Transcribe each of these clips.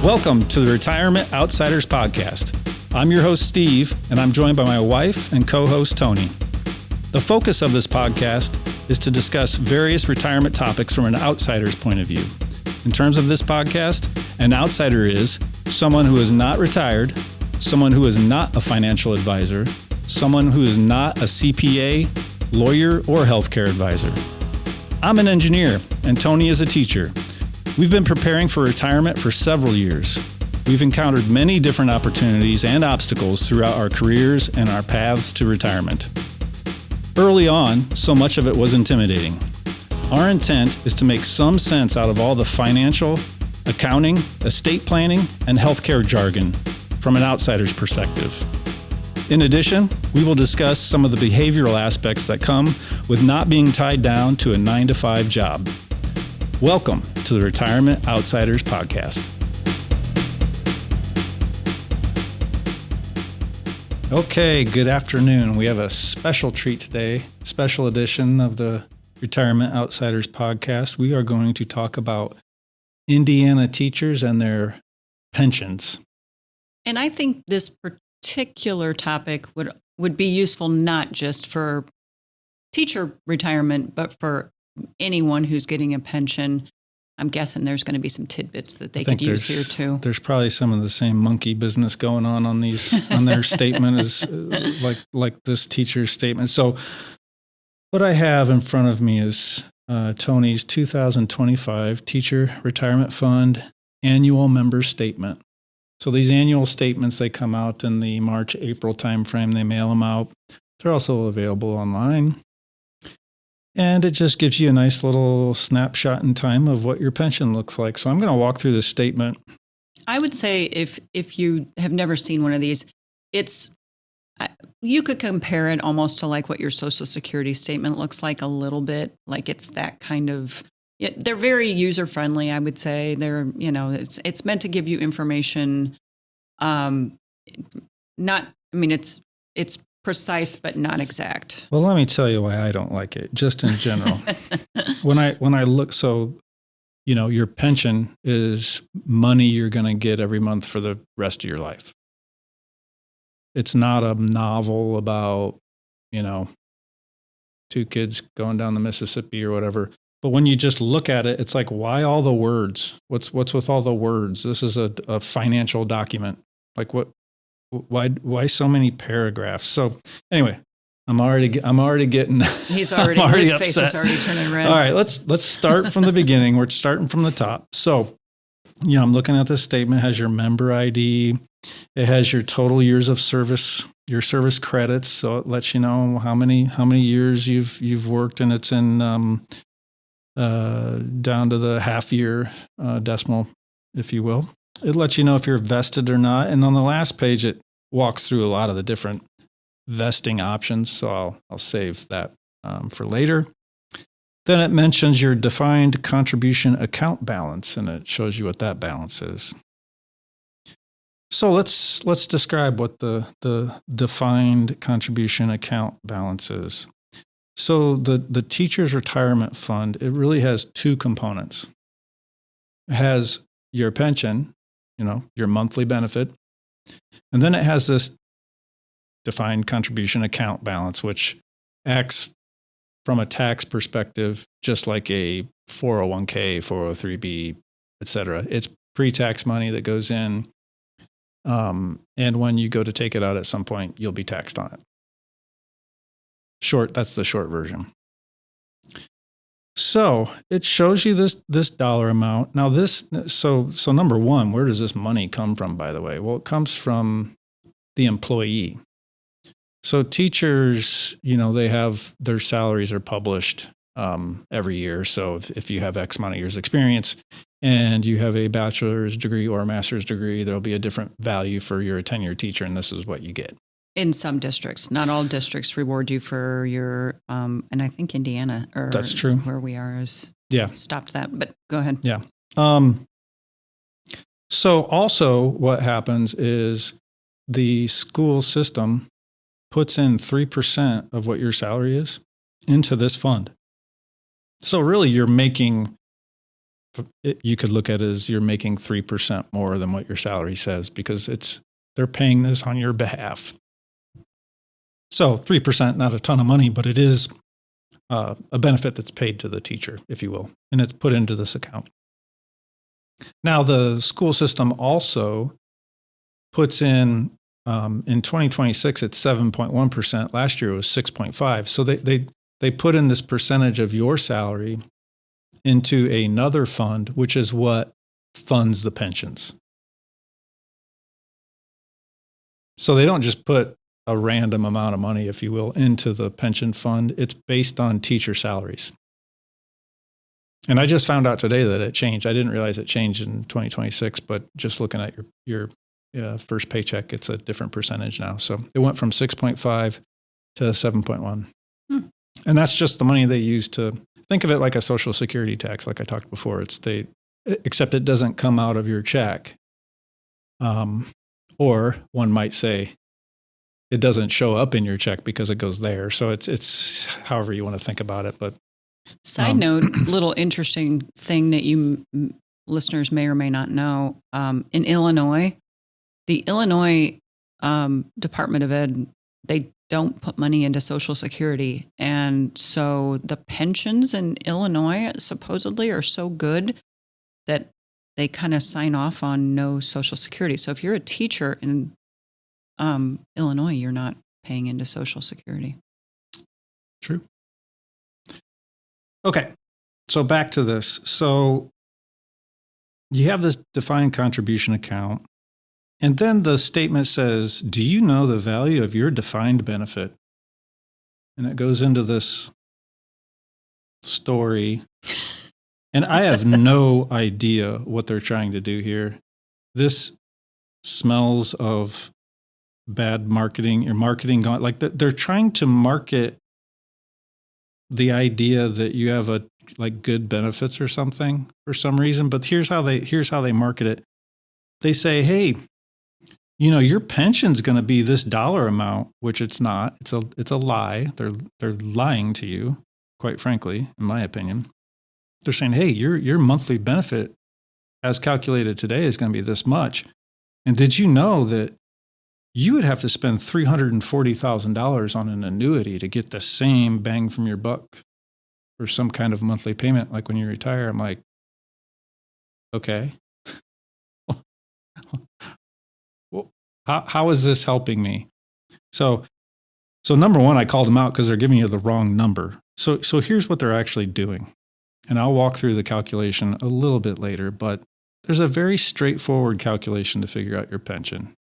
Welcome to the Retirement Outsiders Podcast. I'm your host, Steve, and I'm joined by my wife and co-host, Tony. The focus of this podcast is to discuss various retirement topics from an outsider's point of view. In terms of this podcast, an outsider is someone who is not retired, someone who is not a financial advisor, someone who is not a CPA, lawyer, or healthcare advisor. I'm an engineer, and Tony is a teacher. We've been preparing for retirement for several years. We've encountered many different opportunities and obstacles throughout our careers and our paths to retirement. Early on, so much of it was intimidating. Our intent is to make some sense out of all the financial, accounting, estate planning, and healthcare jargon from an outsider's perspective. In addition, we will discuss some of the behavioral aspects that come with not being tied down to a 9-to-5 job. Welcome to the Retirement Outsiders Podcast. Okay, good afternoon. We have a special treat today, special edition of the Retirement Outsiders Podcast. We are going to talk about Indiana teachers and their pensions. And I think this particular topic would be useful not just for teacher retirement, but for anyone who's getting a pension. I'm guessing there's going to be some tidbits that they could use here too. There's probably some of the same monkey business going on these on their statement as like this teacher's statement. So what I have in front of me is Tony's 2025 Teacher Retirement Fund Annual Member Statement. So these annual statements, they come out in the March-April timeframe. They mail them out. They're also available online. And it just gives you a nice little snapshot in time of what your pension looks like. So I'm going to walk through this statement. I would say if you have never seen one of these, you could compare it almost to like what your Social Security statement looks like a little bit. Like it's that kind of, they're very user friendly, I would say. It's meant to give you information. It's precise, but not exact. Well, let me tell you why I don't like it, just in general. When I look, your pension is money you're going to get every month for the rest of your life. It's not a novel about, two kids going down the Mississippi or whatever. But when you just look at it, it's like, why all the words? What's with all the words? This is a financial document. Like what? Why so many paragraphs? So anyway, I'm already getting. His upset. Face is already turning red. All right, let's start from the beginning. We're starting from the top. So, I'm looking at this statement. It has your member ID. It has your total years of service, your service credits. So it lets you know how many years you've worked, and it's in down to the half year decimal, if you will. It lets you know if you're vested or not. And on the last page, it walks through a lot of the different vesting options. So I'll save that for later. Then it mentions your defined contribution account balance, and it shows you what that balance is. So let's describe what the defined contribution account balance is. So the Teacher's Retirement Fund, it really has two components. It has your pension, your monthly benefit. And then it has this defined contribution account balance, which acts from a tax perspective, just like a 401k, 403b, et cetera. It's pre-tax money that goes in. And when you go to take it out at some point, you'll be taxed on it. That's the short version. So it shows you this dollar amount. Now so number one, where does this money come from, by the way? Well, it comes from the employee. So teachers, they have their salaries are published every year. So if you have X amount of years experience and you have a bachelor's degree or a master's degree, there'll be a different value for your tenured teacher, and this is what you get. In some districts, not all districts reward you for your, and I think Indiana, or that's true. Where we are is stopped that, but go ahead. Yeah. So also what happens is the school system puts in 3% of what your salary is into this fund. So really you're making you could look at it as you're making 3% more than what your salary says because they're paying this on your behalf. So 3%, not a ton of money, but it is a benefit that's paid to the teacher, if you will, and it's put into this account. Now, the school system also puts in 2026, it's 7.1%. Last year it was 6.5%. So they put in this percentage of your salary into another fund, which is what funds the pensions. So they don't just put a random amount of money, if you will, into the pension fund. It's based on teacher salaries. And I just found out today that it changed. I didn't realize it changed in 2026, but just looking at your first paycheck, it's a different percentage now. So it went from 6.5 to 7.1. And that's just the money they use to think of it like a Social Security tax, like I talked before. Except it doesn't come out of your check. Or one might say it doesn't show up in your check because it goes there. So it's however you want to think about it. But side note, little interesting thing that you listeners may or may not know. In Illinois, the Illinois Department of Ed, they don't put money into Social Security. And so the pensions in Illinois supposedly are so good that they kind of sign off on no Social Security. So if you're a teacher in Illinois, you're not paying into Social Security. True. Okay. So back to this. So you have this defined contribution account. And then the statement says, do you know the value of your defined benefit? And it goes into this story. And I have no idea what they're trying to do here. This smells of bad marketing. Your marketing gone, like they're trying to market the idea that you have good benefits or something for some reason. But here's how they market it. They say, hey, your pension's going to be this dollar amount, which it's not. It's a lie. They're lying to you, quite frankly, in my opinion. They're saying, hey, your monthly benefit as calculated today is going to be this much. And did you know that you would have to spend $340,000 on an annuity to get the same bang from your buck for some kind of monthly payment, like when you retire? I'm like, okay. Well, how is this helping me? So number one, I called them out because they're giving you the wrong number. So here's what they're actually doing. And I'll walk through the calculation a little bit later, but there's a very straightforward calculation to figure out your pension.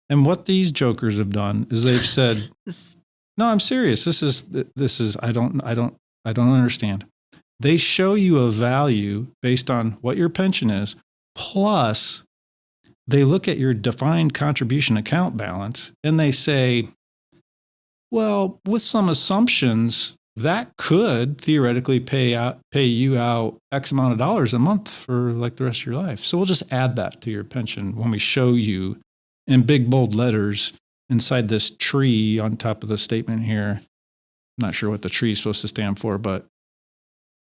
And what these jokers have done is they've said, no, I'm serious. This is, I don't understand. They show you a value based on what your pension is, plus they look at your defined contribution account balance and they say, well, with some assumptions, that could theoretically pay you out X amount of dollars a month for like the rest of your life. So we'll just add that to your pension when we show you in big bold letters inside this tree on top of the statement here. I'm not sure what the tree is supposed to stand for, but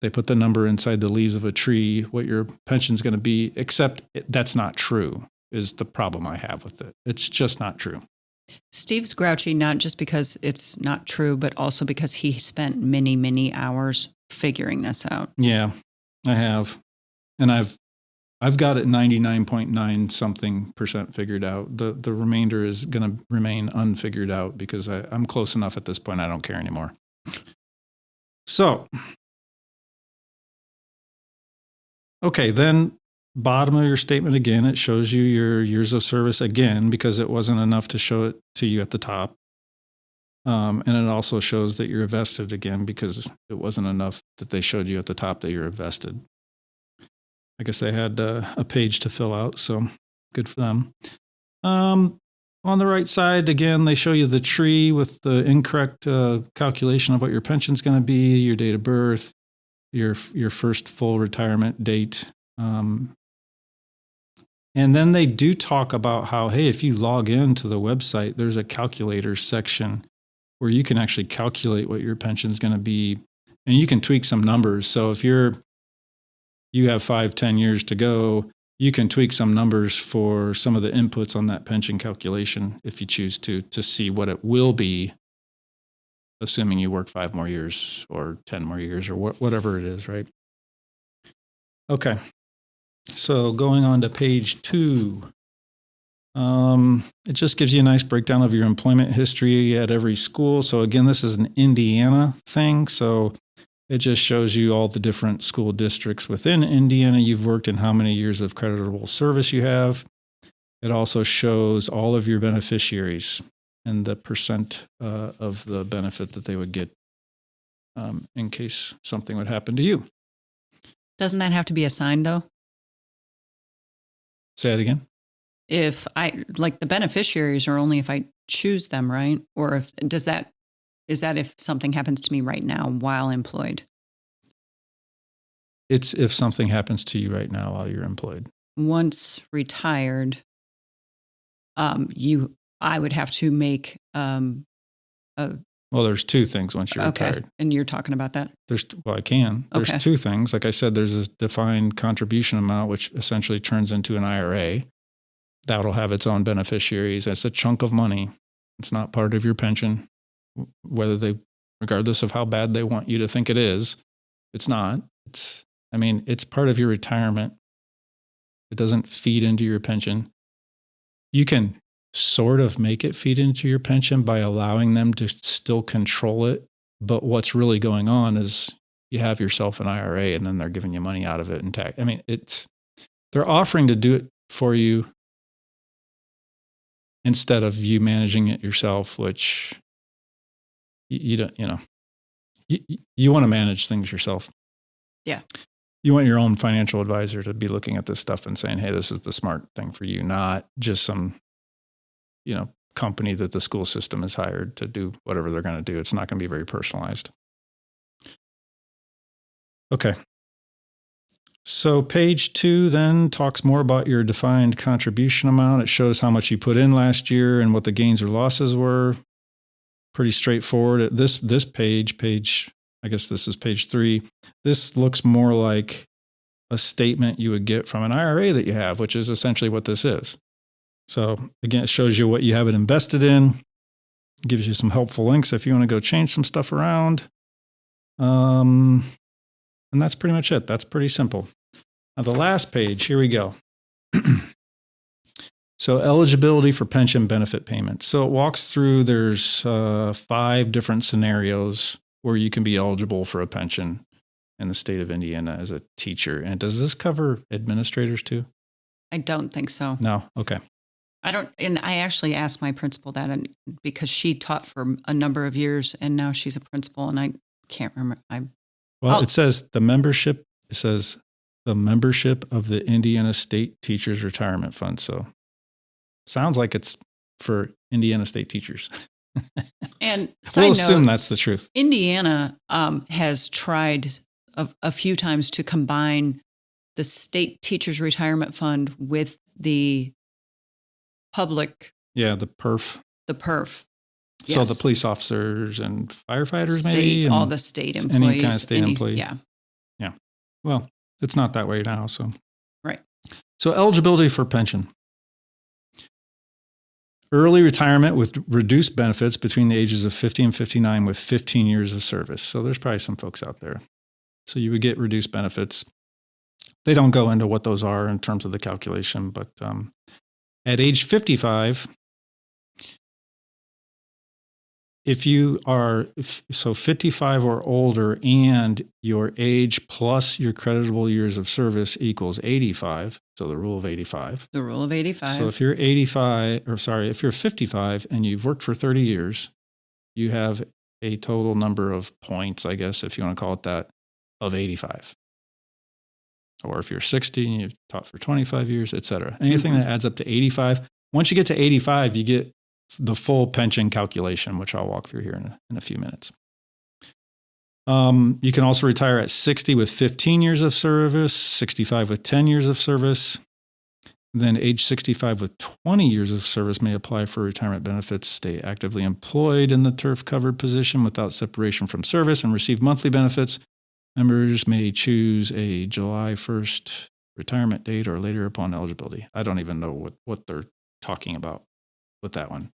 they put the number inside the leaves of a tree, what your pension's going to be, except that's not true is the problem I have with it. It's just not true. Steve's grouchy, not just because it's not true, but also because he spent many, many hours figuring this out. Yeah, I have. And I've got it 99.9 something % figured out. The remainder is going to remain unfigured out because I'm close enough at this point. I don't care anymore. So, okay, then bottom of your statement again, it shows you your years of service again because it wasn't enough to show it to you at the top. And it also shows that you're vested again because it wasn't enough that they showed you at the top that you're vested. I guess they had a page to fill out, so good for them. On the right side, again, they show you the tree with the incorrect calculation of what your pension's going to be, your date of birth, your first full retirement date. And then they do talk about how, hey, if you log into the website, there's a calculator section where you can actually calculate what your pension's going to be, and you can tweak some numbers. So if you're you have 5-10 years to go, you can tweak some numbers for some of the inputs on that pension calculation if you choose to see what it will be, assuming you work 5 more years or 10 more years or whatever it is, right? Okay. So going on to page 2, it just gives you a nice breakdown of your employment history at every school. So again, this is an Indiana thing. So it just shows you all the different school districts within Indiana you've worked and how many years of creditable service you have. It also shows all of your beneficiaries and the percent of the benefit that they would get in case something would happen to you. Doesn't that have to be assigned, though? Say it again. If the beneficiaries are only if I choose them, right? Or is that if something happens to me right now while employed? It's if something happens to you right now while you're employed. Once retired, I would have to make Well, there's 2 things once you're retired. And you're talking about that? I can. There's 2 things. Like I said, there's a defined contribution amount, which essentially turns into an IRA. That'll have its own beneficiaries. It's a chunk of money. It's not part of your pension, regardless of how bad they want you to think it is. It's not. It's part of your retirement. It doesn't feed into your pension. You can sort of make it feed into your pension by allowing them to still control it. But what's really going on is you have yourself an IRA and then they're giving you money out of it in tax. They're offering to do it for you instead of you managing it yourself, which you don't, you want to manage things yourself. Yeah. You want your own financial advisor to be looking at this stuff and saying, hey, this is the smart thing for you, not just some, company that the school system has hired to do whatever they're going to do. It's not going to be very personalized. Okay. So page 2 then talks more about your defined contribution amount. It shows how much you put in last year and what the gains or losses were. Pretty straightforward. This page, I guess this is page 3. This looks more like a statement you would get from an IRA that you have, which is essentially what this is. So again, it shows you what you have it invested in. It gives you some helpful links if you want to go change some stuff around. And that's pretty much it. That's pretty simple. Now the last page, here we go. So eligibility for pension benefit payments. So it walks through, there's 5 different scenarios where you can be eligible for a pension in the state of Indiana as a teacher. And does this cover administrators too? I don't think so. No? Okay. And I actually asked my principal that because she taught for a number of years and now she's a principal and I can't remember. It says the membership of the Indiana State Teachers Retirement Fund. So sounds like it's for Indiana State teachers. And we'll assume that's the truth. Indiana has tried a few times to combine the State Teachers Retirement Fund with the public. Yeah, the PERF. The PERF. So yes. the police officers and firefighters, state, maybe? And all the state employees. Any kind of state employee. Yeah. Yeah. Well, it's not that way now. So. Right. So eligibility for pension. Early retirement with reduced benefits between the ages of 50 and 59 with 15 years of service. So there's probably some folks out there. So you would get reduced benefits. They don't go into what those are in terms of the calculation, but at age 55, if you are 55 or older and your age plus your creditable years of service equals 85, so the rule of 85. The rule of 85. So if you're if you're 55 and you've worked for 30 years, you have a total number of points, I guess, if you want to call it that, of 85. Or if you're 60 and you've taught for 25 years, et cetera. Anything that adds up to 85. Once you get to 85, you get the full pension calculation, which I'll walk through here in a few minutes. You can also retire at 60 with 15 years of service, 65 with 10 years of service. Then age 65 with 20 years of service may apply for retirement benefits, stay actively employed in the TERF covered position without separation from service and receive monthly benefits. Members may choose a July 1st retirement date or later upon eligibility. I don't even know what they're talking about with that one.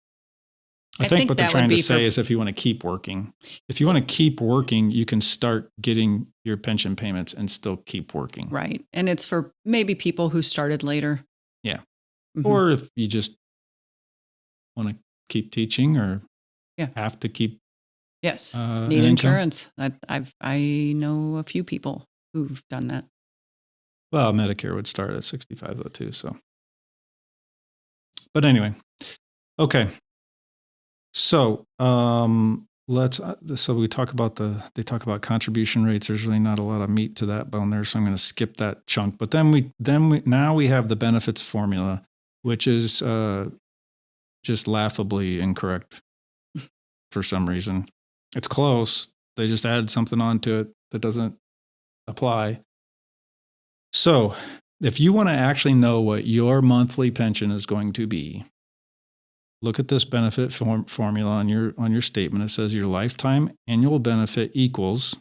I think what they're trying to say is if you want to keep working. If you want to keep working, you can start getting your pension payments and still keep working. Right. And it's for maybe people who started later. Yeah. Mm-hmm. Or if you just want to keep teaching or have to keep need insurance. I know a few people who've done that. Well, Medicare would start at 65 though too. So, but anyway, okay. So so we talk about they talk about contribution rates. There's really not a lot of meat to that bone there, so I'm going to skip that chunk. But now we have the benefits formula, which is just laughably incorrect for some reason. It's close. They just added something onto it that doesn't apply. So if you want to actually know what your monthly pension is going to be, look at this benefit formula on your statement. It says your lifetime annual benefit equals,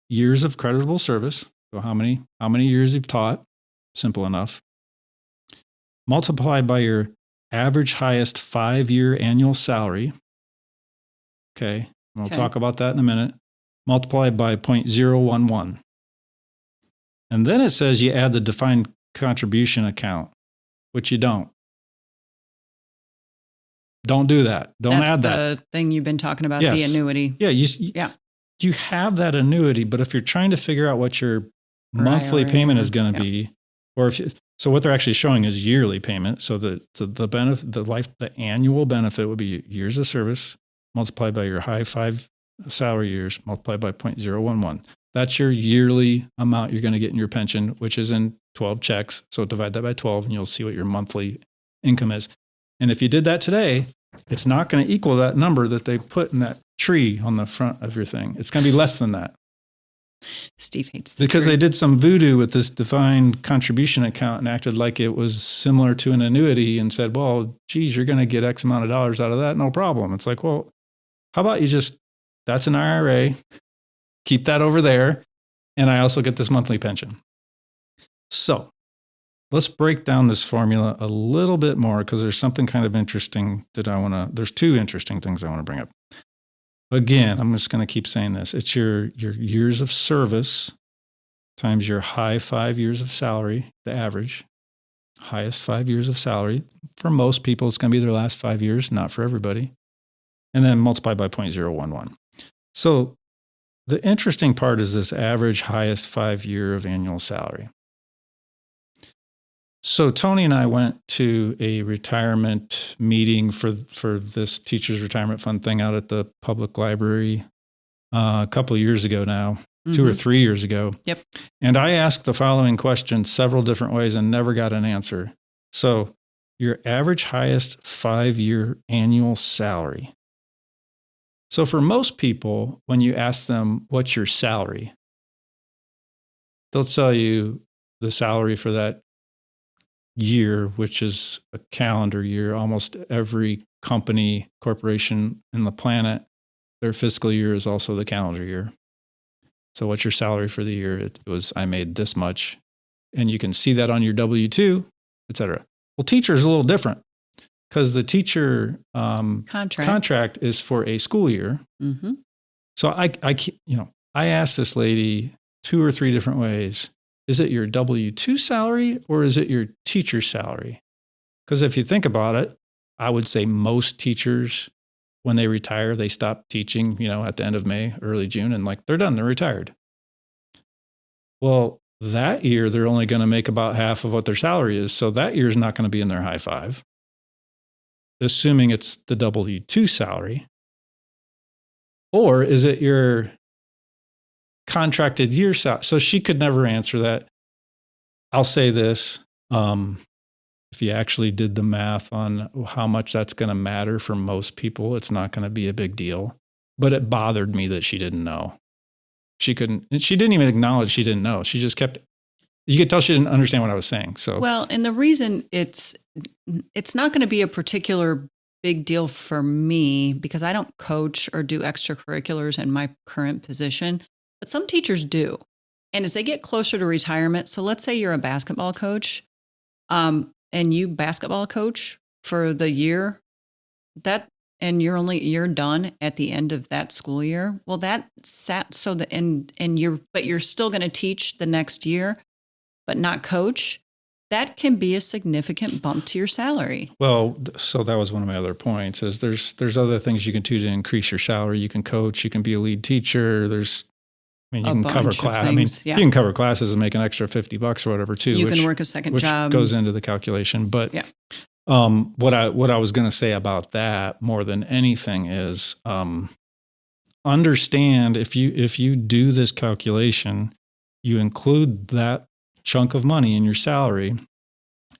years of creditable service. So how many years you've taught? Simple enough. Multiplied by your average highest 5-year annual salary. Okay. We'll talk about that in a minute. Multiplied by 0.011. And then it says you add the defined contribution account, which you don't. Don't do that. Don't add that. That's the thing you've been talking about, the annuity. Yeah, you have that annuity, but if you're trying to figure out what your monthly payment is going to be, or so what they're actually showing is yearly payment. So the benefit, the annual benefit would be years of service multiplied by your high 5 salary years multiplied by 0.011. That's your yearly amount you're going to get in your pension, which is in 12 checks. So divide that by 12 and you'll see what your monthly income is. And if you did that today, it's not going to equal that number that they put in that tree on the front of your thing. It's going to be less than that. Steve hates that. Because they did some voodoo with this defined contribution account and acted like it was similar to an annuity and said, well, geez, you're going to get X amount of dollars out of that. No problem. It's like, well, how about that's an IRA. Keep that over there. And I also get this monthly pension. So let's break down this formula a little bit more because there's something kind of interesting there's two interesting things I want to bring up. Again, I'm just going to keep saying this. It's your years of service times your high 5 years of salary, the average, highest 5 years of salary. For most people, it's going to be their last 5 years, not for everybody. And then multiply by 0.011. So the interesting part is this average highest 5 year of annual salary. So Tony and I went to a retirement meeting for this teacher's retirement fund thing out at the public library a couple of years ago now, 2 or 3 years ago. Yep. And I asked the following question several different ways and never got an answer. So your average highest 5-year annual salary. So for most people, when you ask them, what's your salary? They'll tell you the salary for that year, which is a calendar year. Almost every company, corporation in the planet, their fiscal year is also the calendar year. So what's your salary for the year? It was, I made this much. And you can see that on your W-2, et cetera. Well, teacher is a little different because the teacher contract is for a school year. Mm-hmm. So I asked this lady 2 or 3 different ways. Is it your W-2 salary or is it your teacher salary? Because if you think about it, I would say most teachers, when they retire, they stop teaching, at the end of May, early June, and they're done, they're retired. Well, that year, they're only going to make about half of what their salary is. So that year is not going to be in their high 5, assuming it's the W-2 salary. Or is it your contracted year salary? So she could never answer that. I'll say this. If you actually did the math on how much that's going to matter for most people, it's not going to be a big deal. But it bothered me that she didn't know. She didn't even acknowledge she didn't know. She just you could tell she didn't understand what I was saying. So, well, and the reason it's not going to be a particular big deal for me because I don't coach or do extracurriculars in my current position. but some teachers do. And as they get closer to retirement, so let's say you're a basketball coach, and you basketball coach for the year, and you're done at the end of that school year. Well, that sat so that but you're still going to teach the next year, but not coach. That can be a significant bump to your salary. Well, so that was one of my other points is there's other things you can do to increase your salary. You can coach, you can be a lead teacher. You can cover class. You can cover classes and make an extra $50 or whatever too. You can work a second job. Which goes into the calculation. But what I was going to say about that more than anything is understand if you do this calculation, you include that chunk of money in your salary.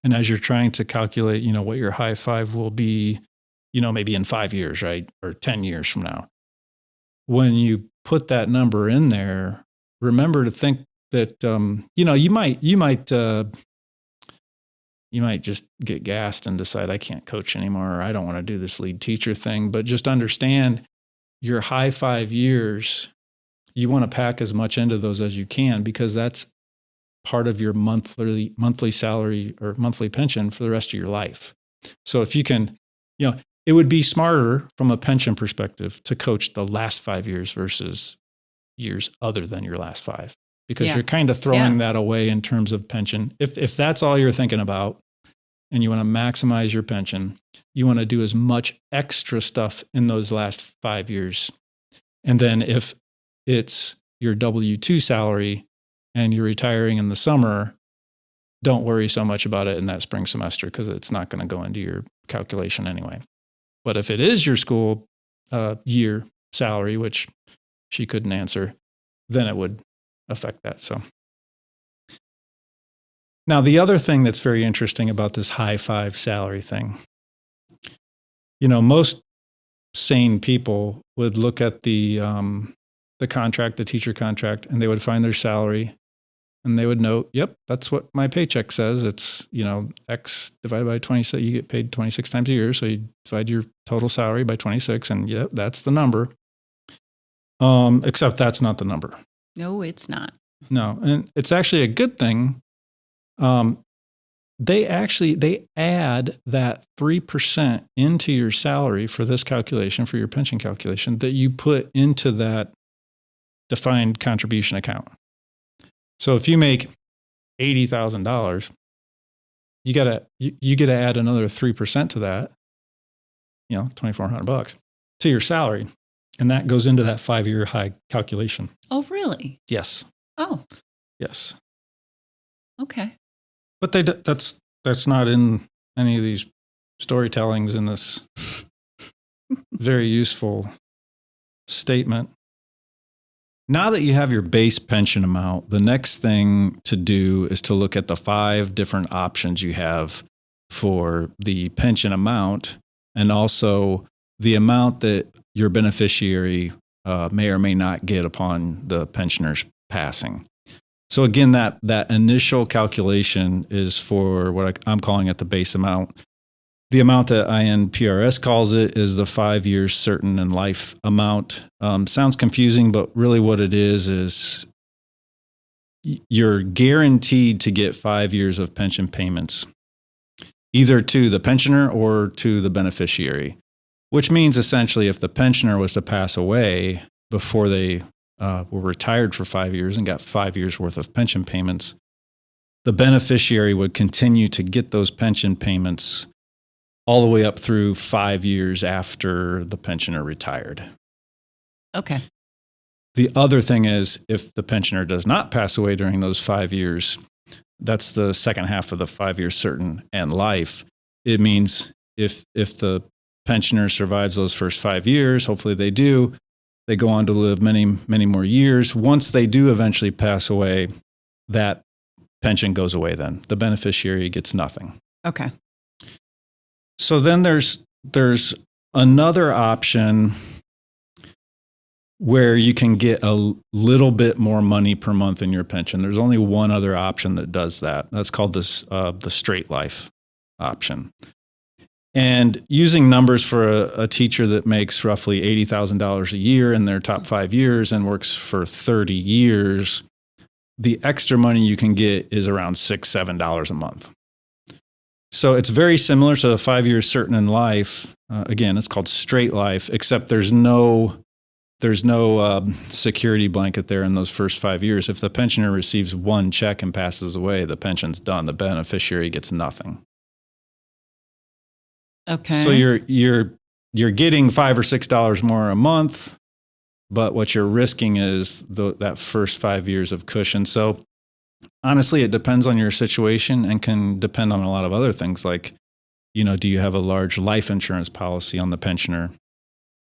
And as you're trying to calculate, what your high five will be, maybe in 5 years, right? Or 10 years from now. When you put that number in there, remember to think that, you might just get gassed and decide I can't coach anymore, or I don't want to do this lead teacher thing. But just understand your high 5 years, you want to pack as much into those as you can, because that's part of your monthly salary or monthly pension for the rest of your life. So if you can, it would be smarter from a pension perspective to coach the last 5 years versus years other than your last 5, because you're kind of throwing that away in terms of pension. If that's all you're thinking about and you want to maximize your pension, you want to do as much extra stuff in those last 5 years. And then if it's your W-2 salary and you're retiring in the summer, don't worry so much about it in that spring semester, because it's not going to go into your calculation anyway. But if it is your school year salary, which she couldn't answer, then it would affect that. So now the other thing that's very interesting about this high five salary thing, most sane people would look at the contract, the teacher contract, and they would find their salary. And they would note, yep, that's what my paycheck says. It's, X divided by 26. You get paid 26 times a year. So you divide your total salary by 26, and yep, that's the number. Except that's not the number. No, it's not. No. And it's actually a good thing. They add that 3% into your salary for this calculation, for your pension calculation, that you put into that defined contribution account. So if you make $80,000, you get to add another 3% to that, $2,400 to your salary, and that goes into that 5-year high calculation. Oh, really? Yes. Oh. Yes. Okay. But that's not in any of these storytellings in this very useful statement. Now that you have your base pension amount, the next thing to do is to look at the 5 different options you have for the pension amount, and also the amount that your beneficiary may or may not get upon the pensioner's passing. So again, that initial calculation is for what I'm calling it the base amount. The amount that INPRS calls it is the 5 years certain in life amount. Sounds confusing, but really what it is you're guaranteed to get 5 years of pension payments, either to the pensioner or to the beneficiary, which means essentially if the pensioner was to pass away before they were retired for 5 years and got 5 years worth of pension payments, the beneficiary would continue to get those pension payments all the way up through 5 years after the pensioner retired. Okay. The other thing is, if the pensioner does not pass away during those 5 years, that's the second half of the 5 years certain and life. It means if the pensioner survives those first 5 years, hopefully they do, they go on to live many, many more years. Once they do eventually pass away, that pension goes away then. The beneficiary gets nothing. Okay. So then there's another option where you can get a little bit more money per month in your pension. There's only one other option that does that. That's called the straight life option. And using numbers for a teacher that makes roughly $80,000 a year in their top 5 years and works for 30 years, the extra money you can get is around $6, $7 a month. So it's very similar to the 5 years certain in life. Again, it's called straight life, except there's no security blanket there in those first 5 years. If the pensioner receives one check and passes away, the pension's done. The beneficiary gets nothing. Okay. So you're getting $5 or $6 more a month, but what you're risking is that first 5 years of cushion. So honestly, it depends on your situation and can depend on a lot of other things like, do you have a large life insurance policy on the pensioner?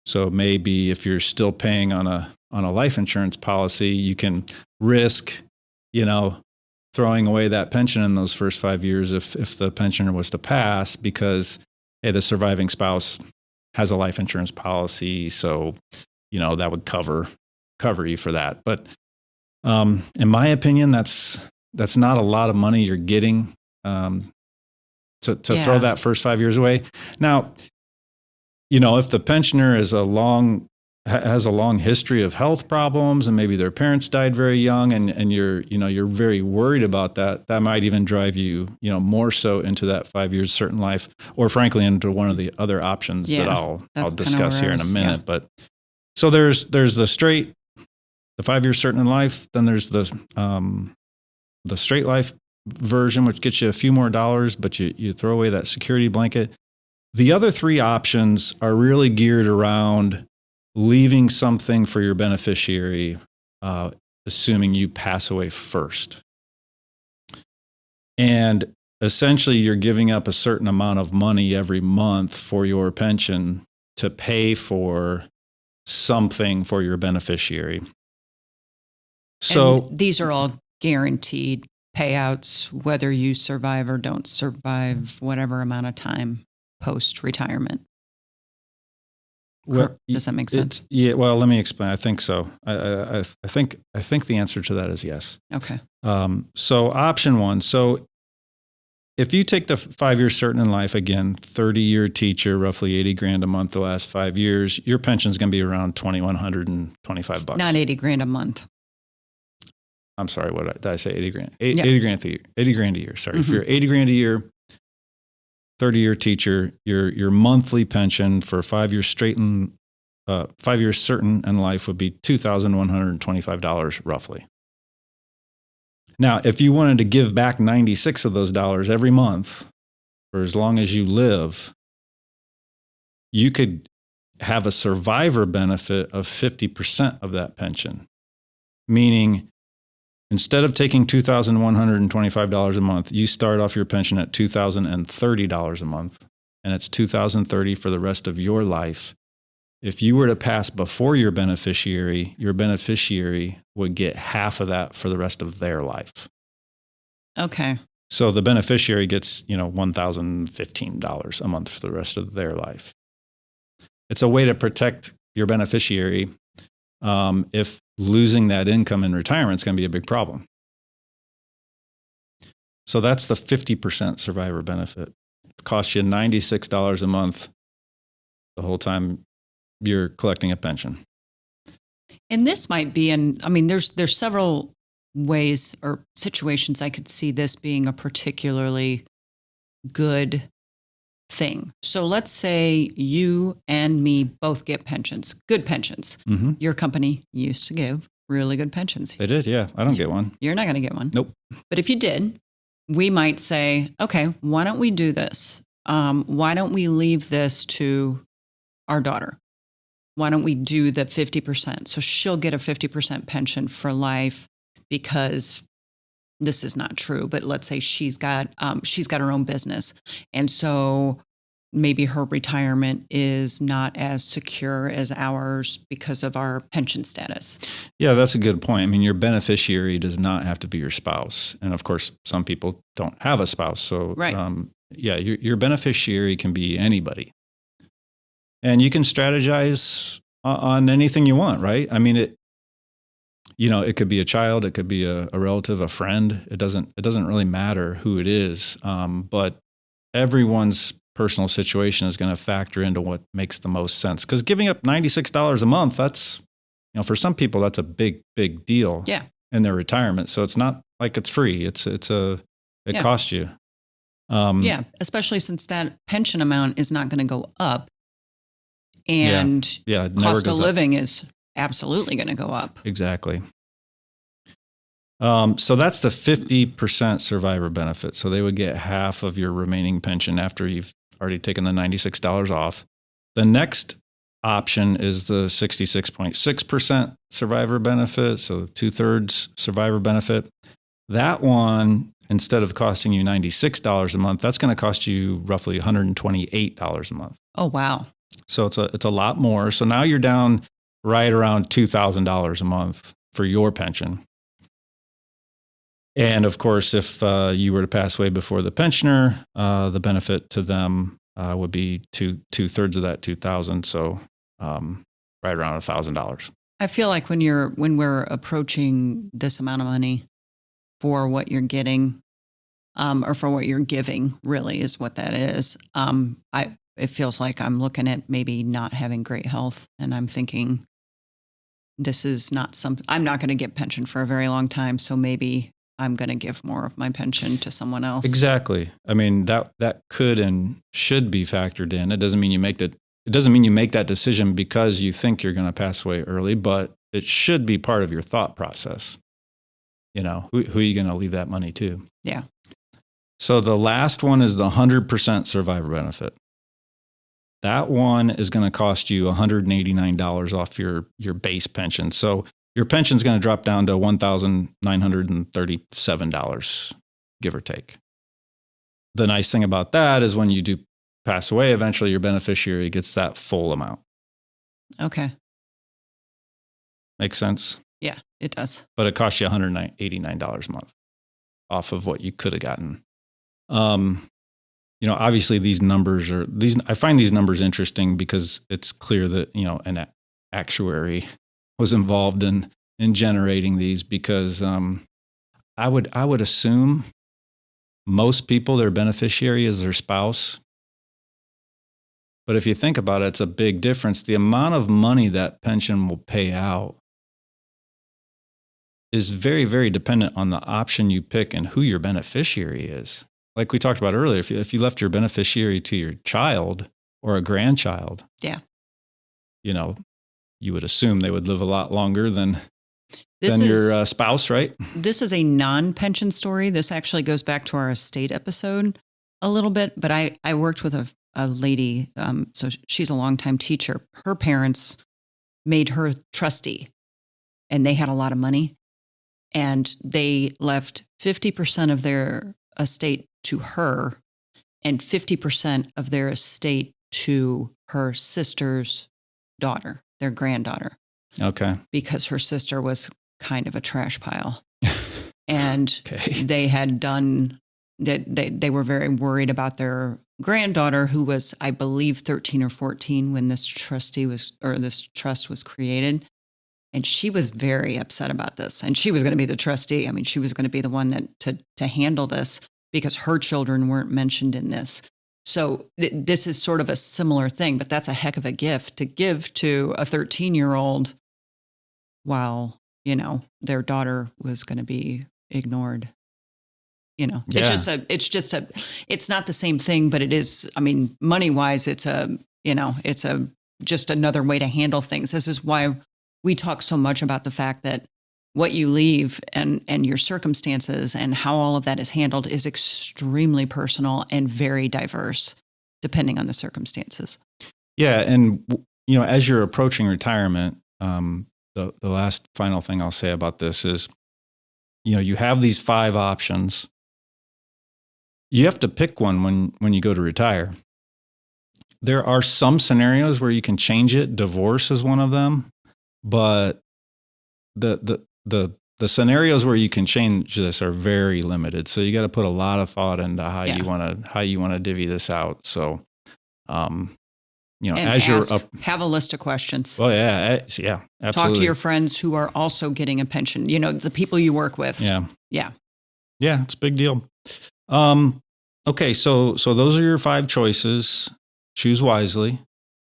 So maybe if you're still paying on a life insurance policy, you can risk, throwing away that pension in those first 5 years if the pensioner was to pass because, hey, the surviving spouse has a life insurance policy, so that would cover you for that. But in my opinion, that's not a lot of money you're getting to throw that first 5 years away. Now, if the pensioner has a long history of health problems and maybe their parents died very young and you're very worried about that might even drive you, more so into that 5 years certain life, or frankly into one of the other options that I'll discuss here in a minute. Yeah. But so there's the 5 years certain in life, then there's the straight life version, which gets you a few more dollars, but you throw away that security blanket. The other three options are really geared around leaving something for your beneficiary, assuming you pass away first. And essentially, you're giving up a certain amount of money every month for your pension to pay for something for your beneficiary. So and these are all guaranteed payouts, whether you survive or don't survive, whatever amount of time post-retirement. Well, does that make sense? Yeah. Well, let me explain. I think so. I think the answer to that is yes. Okay. So option one. So if you take the 5 years certain in life, again, 30-year teacher, roughly $80,000 a month the last 5 years, your pension's going to be around $2,125. Not $80,000 a month. I'm sorry. What did I say? $80,000. $80,000 a year. $80,000 a year. Sorry. Mm-hmm. If you're $80,000 a year, 30-year teacher, your monthly pension for 5 years straight and 5 years certain in life would be $2,125 roughly. Now, if you wanted to give back 96 of those dollars every month for as long as you live, you could have a survivor benefit of 50% of that pension, meaning instead of taking $2,125 a month, you start off your pension at $2,030 a month, and it's $2,030 for the rest of your life. If you were to pass before your beneficiary would get half of that for the rest of their life. Okay. So the beneficiary gets, $1,015 a month for the rest of their life. It's a way to protect your beneficiary if losing that income in retirement is going to be a big problem. So that's the 50% survivor benefit. It costs you $96 a month the whole time you're collecting a pension. And this might be, there's several ways or situations I could see this being a particularly good thing. So let's say you and me both get pensions, good pensions. Mm-hmm. Your company used to give really good pensions. They did, yeah. I don't get one. You're not going to get one. Nope. But if you did, we might say, okay, why don't we do this? Why don't we leave this to our daughter? Why don't we do the 50%? So she'll get a 50% pension for life because this is not true, but let's say she's got her own business. And so maybe her retirement is not as secure as ours because of our pension status. Yeah, that's a good point. I mean, your beneficiary does not have to be your spouse. And of course, some people don't have a spouse. So right. Your beneficiary can be anybody. And you can strategize on anything you want, right? I mean, it could be a child, it could be a relative, a friend. It doesn't really matter who it is. But everyone's personal situation is going to factor into what makes the most sense. Because giving up $96 a month, that's, for some people, that's a big, big deal in their retirement. So it's not like it's free. It costs you. Especially since that pension amount is not going to go up. And cost of living is absolutely going to go up. Exactly. So that's the 50% survivor benefit. So they would get half of your remaining pension after you've already taken the $96 off. The next option is the 66.6% survivor benefit. So 2/3 survivor benefit. That one, instead of costing you $96 a month, that's going to cost you roughly $128 a month. Oh, wow. So it's a lot more. So now you're down right around $2,000 a month for your pension. And of course, if you were to pass away before the pensioner, the benefit to them would be 2/3 of that $2,000. So right around $1,000. I feel like when we're approaching this amount of money for what you're getting, or for what you're giving, really is what that is. It feels like I'm looking at maybe not having great health, and I'm thinking this is not I'm not going to get pension for a very long time. So maybe I'm going to give more of my pension to someone else. Exactly. I mean, that could and should be factored in. It doesn't mean you make that decision because you think you're going to pass away early, but it should be part of your thought process. Who are you going to leave that money to? Yeah. So the last one is the 100% survivor benefit. That one is going to cost you $189 off your base pension. So your pension is going to drop down to $1,937, give or take. The nice thing about that is when you do pass away, eventually your beneficiary gets that full amount. Okay. Makes sense? Yeah, it does. But it costs you $189 a month off of what you could have gotten. Obviously I find these numbers interesting because it's clear that, an actuary was involved in generating these because I would assume most people, their beneficiary is their spouse. But if you think about it, it's a big difference. The amount of money that pension will pay out is very, very dependent on the option you pick and who your beneficiary is. Like we talked about earlier, if you left your beneficiary to your child or a grandchild, you would assume they would live a lot longer than your spouse, right? This is a non-pension story. This actually goes back to our estate episode a little bit, but I worked with a lady, so she's a longtime teacher. Her parents made her trustee, and they had a lot of money, and they left 50% of their estate to her and 50% of their estate to her sister's daughter, their granddaughter. Okay. Because her sister was kind of a trash pile. And they had done that. They were very worried about their granddaughter, who was, I believe, 13 or 14 when this trust was created. And she was very upset about this. And she was going to be the trustee. I mean, she was going to be the one that to handle this because her children weren't mentioned in this. So this is sort of a similar thing, but that's a heck of a gift to give to a 13-year-old while, their daughter was going to be ignored. It's not the same thing, but it is, I mean, money-wise, it's just another way to handle things. This is why we talk so much about the fact that what you leave and your circumstances and how all of that is handled is extremely personal and very diverse depending on the circumstances. Yeah. And, as you're approaching retirement, the last final thing I'll say about this is, you have these 5 options. You have to pick one when you go to retire. There are some scenarios where you can change it. Divorce is one of them, but the scenarios where you can change this are very limited. So you got to put a lot of thought into how you want to divvy this out. So, have a list of questions. Oh yeah, absolutely. Talk to your friends who are also getting a pension. The people you work with. Yeah, yeah, it's a big deal. Okay, so those are your 5 choices. Choose wisely.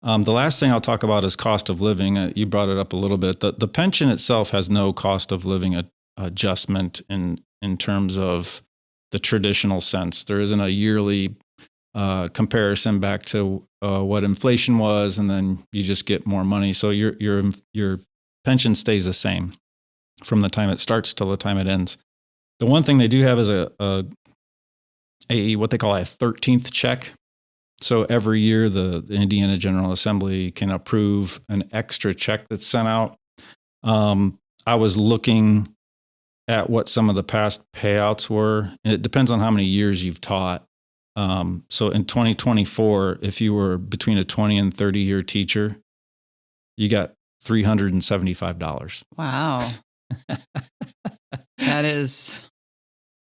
The last thing I'll talk about is cost of living. You brought it up a little bit. The pension itself has no cost of living adjustment in terms of the traditional sense. There isn't a yearly comparison back to what inflation was, and then you just get more money. So your pension stays the same from the time it starts till the time it ends. The one thing they do have is a what they call a 13th check. So every year, the Indiana General Assembly can approve an extra check that's sent out. I was looking at what some of the past payouts were, and it depends on how many years you've taught. So in 2024, if you were between a 20 and 30 year teacher, you got $375. Wow. That is...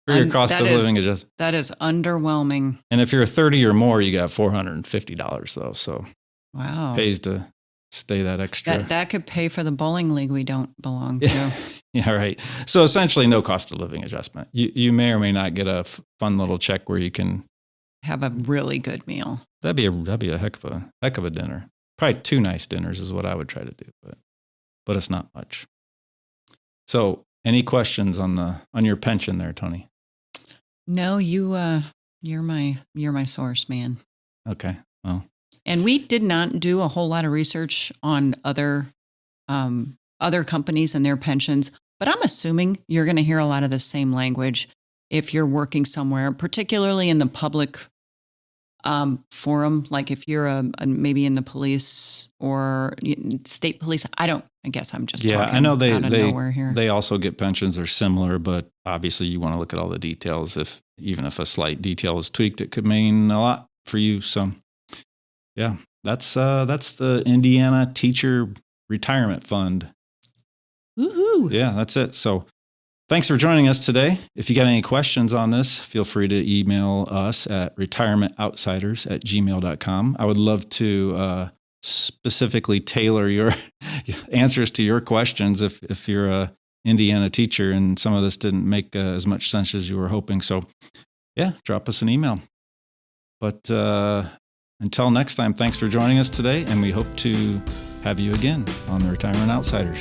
For your cost of living adjustment. That is underwhelming. And if you're a 30 or more, you got $450 though. So wow, pays to stay that extra. That could pay for the bowling league we don't belong to. Yeah, right. So essentially, no cost of living adjustment. You may or may not get a fun little check where you can have a really good meal. That'd be a heck of a dinner. Probably 2 nice dinners is what I would try to do, but it's not much. So, any questions on your pension there, Tony? No, you're my source, man. Okay. Well, and we did not do a whole lot of research on other companies and their pensions, but I'm assuming you're going to hear a lot of the same language if you're working somewhere, particularly in the public forum. Like if you're maybe in the police or state police. I guess I'm just talking I know out of nowhere here. They also get pensions. They're similar, but obviously you want to look at all the details. Even if a slight detail is tweaked, it could mean a lot for you. So, yeah, that's the Indiana Teacher Retirement Fund. Woohoo! Yeah, that's it. So, thanks for joining us today. If you got any questions on this, feel free to email us at retirementoutsiders@gmail.com. I would love to specifically tailor your answers to your questions if you're a Indiana teacher and some of this didn't make as much sense as you were hoping. So, yeah, drop us an email. But until next time, thanks for joining us today, and we hope to have you again on the Retirement Outsiders.